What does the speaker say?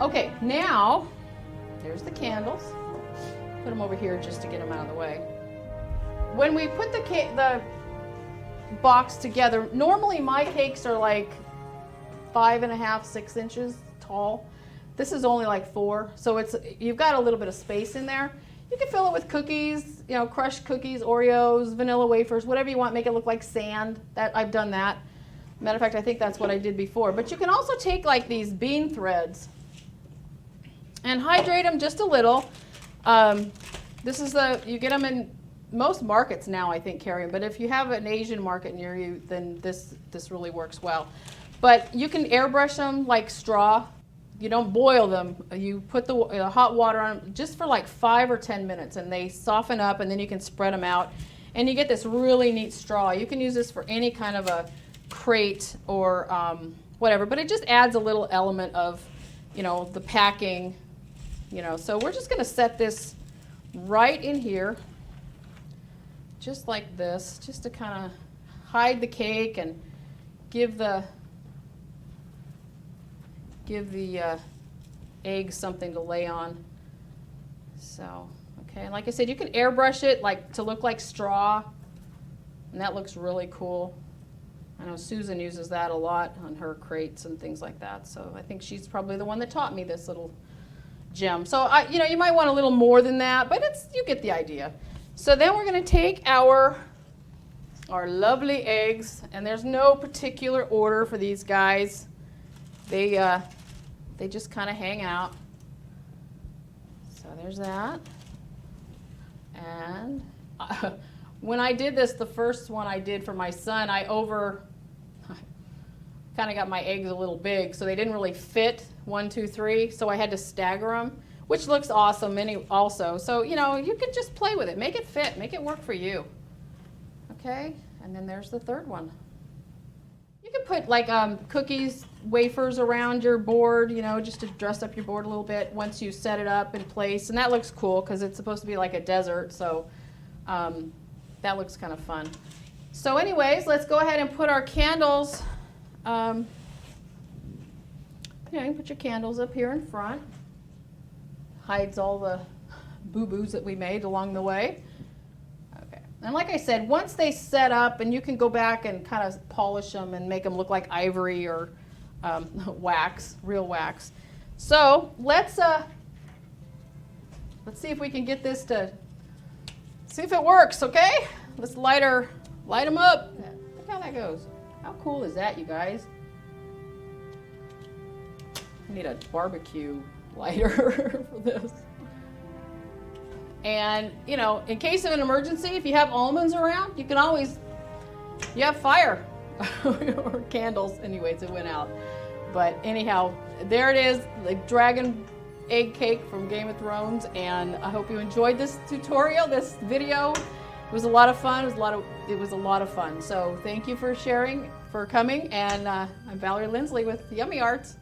Okay, now there's the candles. Put them over here just to get them out of the way. When we put the box together, normally my cakes are like 5.5, 6 inches tall. This is only like 4, so you've got a little bit of space in there. You can fill it with cookies, you know, crushed cookies, Oreos, vanilla wafers, whatever you want. Make it look like sand. I've done that. Matter of fact, I think that's what I did before. But you can also take like these bean threads and hydrate them just a little. You get them in most markets now, I think, carry them. But if you have an Asian market near you, then this really works well. But you can airbrush them like straw. You don't boil them. You put the hot water on them just for like 5 or 10 minutes, and they soften up, and then you can spread them out. And you get this really neat straw. You can use this for any kind of a crate or whatever, but it just adds a little element of, you know, the packing, you know. So we're just going to set this right in here, just like this, just to kind of hide the cake and give the eggs something to lay on. So, okay, and like I said, you can airbrush it like to look like straw, and that looks really cool. I know Susan uses that a lot on her crates and things like that, so I think she's probably the one that taught me this little gem. So, you know, you might want a little more than that, but you get the idea. So then we're going to take our lovely eggs, and there's no particular order for these guys. They just kind of hang out. So there's that. And when I did this, the first one I did for my son, I kind of got my eggs a little big, so they didn't really fit 1, 2, 3. So I had to stagger them, which looks awesome also. So, you know, you could just play with it. Make it fit. Make it work for you. Okay? And then there's the third one. You can put like cookies, wafers around your board, you know, just to dress up your board a little bit once you set it up in place. And that looks cool because it's supposed to be like a desert, so that looks kind of fun. So anyways, let's go ahead and put our candles, you know, you can put your candles up here in front. Hides all the boo-boos that we made along the way. And like I said, once they set up, and you can go back and kind of polish them and make them look like ivory or wax, real wax. So let's see if we can get this to, see if it works, okay? Let's light them up. Look how that goes. How cool is that, you guys? I need a barbecue lighter for this. And, you know, in case of an emergency, if you have almonds around, you have fire or candles. Anyways, it went out. But anyhow, there it is, the dragon egg cake from Game of Thrones. And I hope you enjoyed this tutorial, this video. It was a lot of fun. It was a lot of fun. So thank you for sharing, for coming. And I'm Valerie Lindsley with YummyArts.